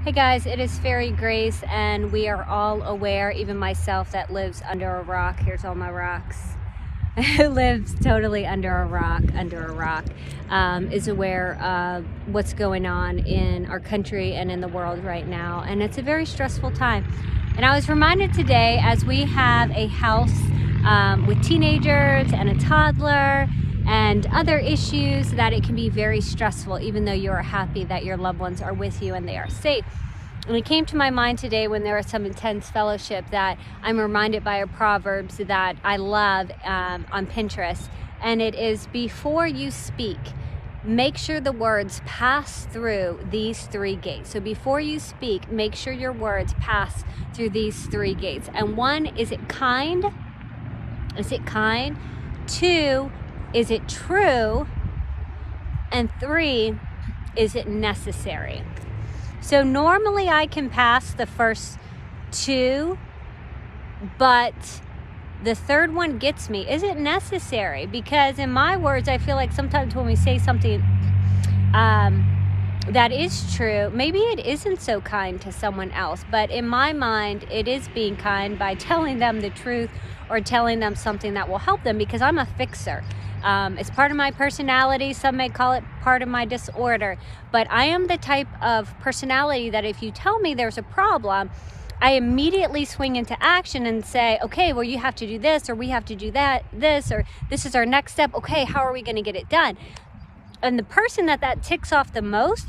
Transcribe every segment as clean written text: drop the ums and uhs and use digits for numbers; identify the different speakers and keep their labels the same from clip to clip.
Speaker 1: Hey guys, it is Fairy Grace, and we are all aware, even myself that lives under a rock. Here's all my rocks. Who lives totally under a rock, is aware of what's going on in our country and in the world right now. And it's a very stressful time. And I was reminded today, as we have a house with teenagers and a toddler and other issues, that it can be very stressful, even though you are happy that your loved ones are with you and they are safe. And it came to my mind today when there was some intense fellowship that I'm reminded by a Proverbs that I love on Pinterest. And it is, before you speak, make sure the words pass through these three gates. So before you speak, make sure your words pass through these three gates. And one, is it kind? Is it kind? Two, is it true? And three, is it necessary? So normally I can pass the first two, but the third one gets me. Is it necessary? Because in my words, I feel like sometimes when we say something that is true, maybe it isn't so kind to someone else. But in my mind, it is being kind by telling them the truth or telling them something that will help them, because I'm a fixer. It's part of my personality. Some may call it part of my disorder, but I am the type of personality that if you tell me there's a problem, I immediately swing into action and say, okay, well, you have to do this, or we have to do this, or this is our next step. Okay, how are we going to get it done? And the person that ticks off the most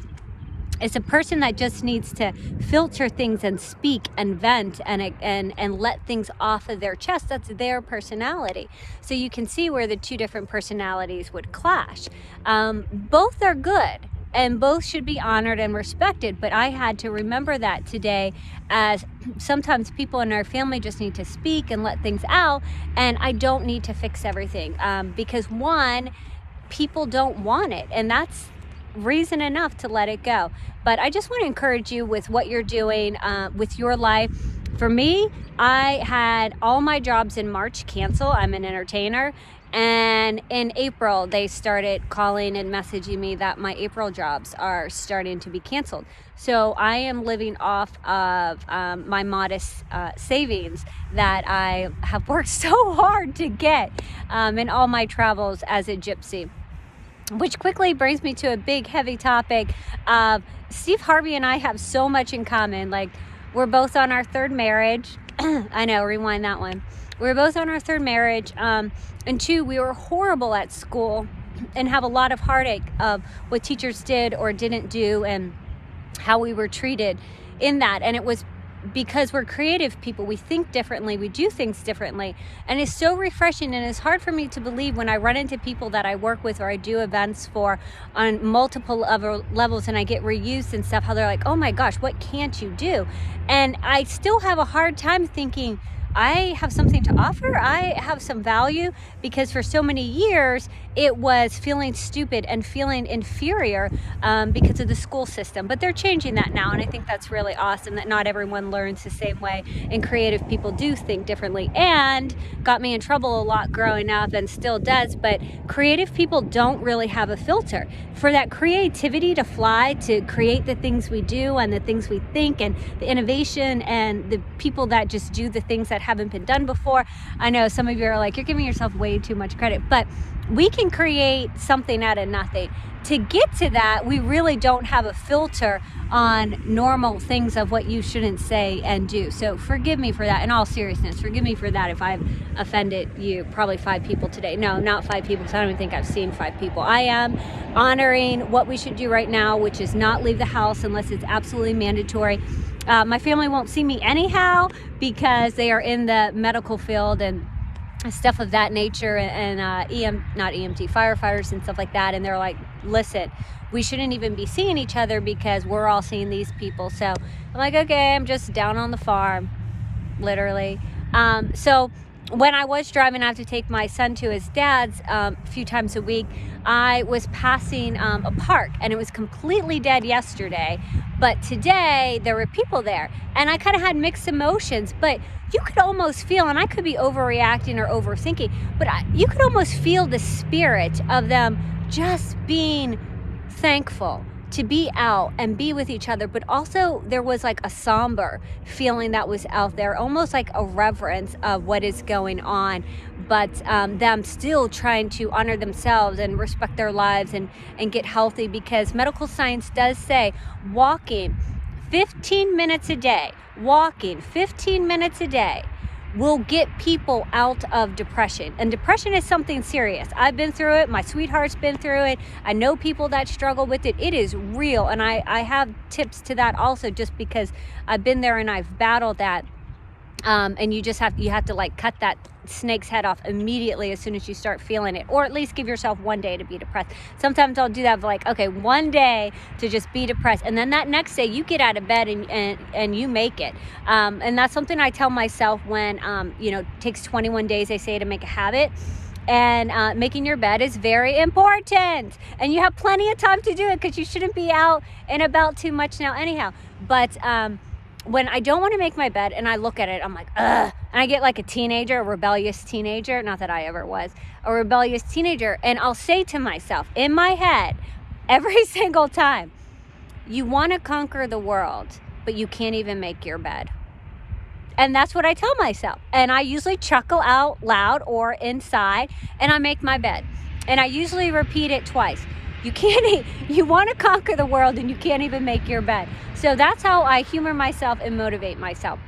Speaker 1: is a person that just needs to filter things and speak and vent and let things off of their chest. That's their personality. So you can see where the two different personalities would clash. Both are good and both should be honored and respected, but I had to remember that today, as sometimes people in our family just need to speak and let things out, and I don't need to fix everything, because one, people don't want it, and that's reason enough to let it go. But I just want to encourage you with what you're doing with your life. For me, I had all my jobs in March cancel. I'm an entertainer, and in April they started calling and messaging me that my April jobs are starting to be canceled. So I am living off of my modest savings that I have worked so hard to get in all my travels as a gypsy. Which quickly brings me to a big, heavy topic of Steve Harvey and I have so much in common. Like, we're both on our third marriage. I know, rewind that one. We're both on our third marriage. And two, we were horrible at school and have a lot of heartache of what teachers did or didn't do and how we were treated in that. And it was because we're creative people. We think differently. We do things differently. And it's so refreshing, and it's hard for me to believe when I run into people that I work with or I do events for on multiple levels and I get reused and stuff, how they're like, oh my gosh, what can't you do? And I still have a hard time thinking I have something to offer. I have some value, because for so many years it was feeling stupid and feeling inferior because of the school system. But they're changing that now, and I think that's really awesome that not everyone learns the same way, and creative people do think differently, and got me in trouble a lot growing up and still does. But creative people don't really have a filter for that creativity to fly, to create the things we do and the things we think and the innovation and the people that just do the things that haven't been done before. I know some of you are like, you're giving yourself way too much credit, but we can create something out of nothing. To get to that, we really don't have a filter on normal things of what you shouldn't say and do. So forgive me for that. In all seriousness, forgive me for that if I've offended you. Probably 5 people today. No, not 5 people, because I don't even think I've seen 5 people. I am honoring what we should do right now, which is not leave the house unless it's absolutely mandatory. My family won't see me anyhow because they are in the medical field and stuff of that nature, and not EMT, firefighters and stuff like that. And they're like, listen, we shouldn't even be seeing each other because we're all seeing these people. So I'm like, okay, I'm just down on the farm, literally. So when I was driving, I have to take my son to his dad's a few times a week. I was passing a park, and it was completely dead yesterday, but today there were people there, and I kind of had mixed emotions. But you could almost feel, and I could be overreacting or overthinking, but you could almost feel the spirit of them just being thankful, to be out and be with each other, but also there was like a somber feeling that was out there, almost like a reverence of what is going on, but them still trying to honor themselves and respect their lives and get healthy, because medical science does say walking 15 minutes a day, walking 15 minutes a day will get people out of depression. And depression is something serious. I've been through it. My sweetheart's been through it. I know people that struggle with it. It is real. And I have tips to that also, just because I've been there and I've battled that. And you have to like cut that snake's head off immediately as soon as you start feeling it, or at least give yourself one day to be depressed. Sometimes I'll do that, like, okay, one day to just be depressed, and then that next day you get out of bed and you make it. And that's something I tell myself when it takes 21 days, they say, to make a habit. And making your bed is very important, and you have plenty of time to do it, because you shouldn't be out and about too much now anyhow. But when I don't want to make my bed and I look at it, I'm like, ugh. And I get like a rebellious teenager, not that I ever was, a rebellious teenager. And I'll say to myself in my head every single time, you want to conquer the world, but you can't even make your bed. And that's what I tell myself. And I usually chuckle out loud or inside, and I make my bed. And I usually repeat it twice. You want to conquer the world and you can't even make your bed. So that's how I humor myself and motivate myself.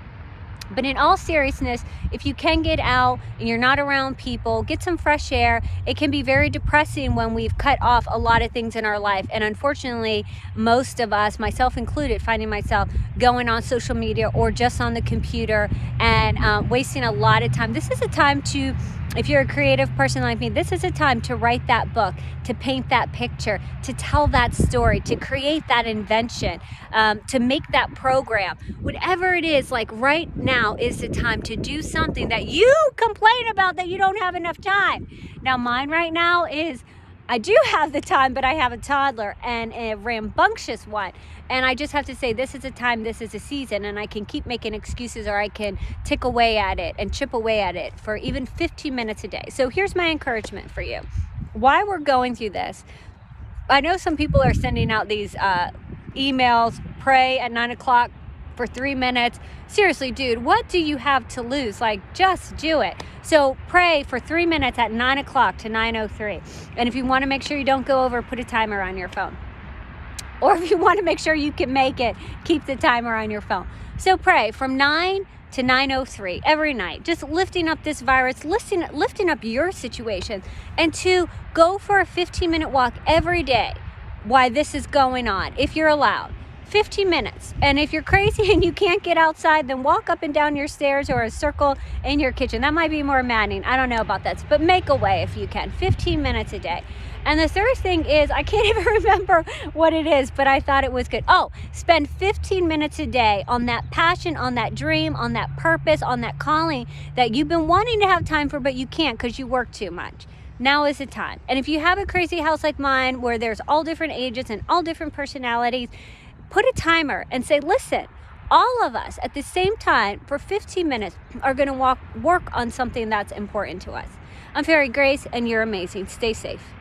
Speaker 1: But in all seriousness, if you can get out and you're not around people, get some fresh air. It can be very depressing when we've cut off a lot of things in our life. And unfortunately, most of us, myself included, finding myself going on social media or just on the computer and wasting a lot of time. This is a time to, if you're a creative person like me, this is a time to write that book, to paint that picture, to tell that story, to create that invention, to make that program. Whatever it is, like right now is the time to do something that you complain about that you don't have enough time. Now mine right now is, I do have the time, but I have a toddler and a rambunctious one. And I just have to say, this is a time, this is a season, and I can keep making excuses, or I can tick away at it and chip away at it for even 15 minutes a day. So here's my encouragement for you. While we're going through this, I know some people are sending out these emails, pray at 9 o'clock for 3 minutes. Seriously, dude, what do you have to lose? Like, just do it. So pray for 3 minutes at 9 o'clock to 9:03. And if you want to make sure you don't go over, put a timer on your phone. Or if you want to make sure you can make it, keep the timer on your phone. So pray from 9 to 9:03 every night, just lifting up this virus, lifting up your situation, and to go for a 15-minute walk every day while this is going on, if you're allowed. 15 minutes. And if you're crazy and you can't get outside, then walk up and down your stairs or a circle in your kitchen. That might be more maddening. I don't know about that, but make a way if you can. 15 minutes a day. And the third thing is, I can't even remember what it is, but I thought it was good. Oh, spend 15 minutes a day on that passion, on that dream, on that purpose, on that calling that you've been wanting to have time for, but you can't because you work too much. Now is the time. And if you have a crazy house like mine where there's all different ages and all different personalities, put a timer and say, listen, all of us at the same time for 15 minutes are going to work on something that's important to us. I'm Faerie Grace, and you're amazing. Stay safe.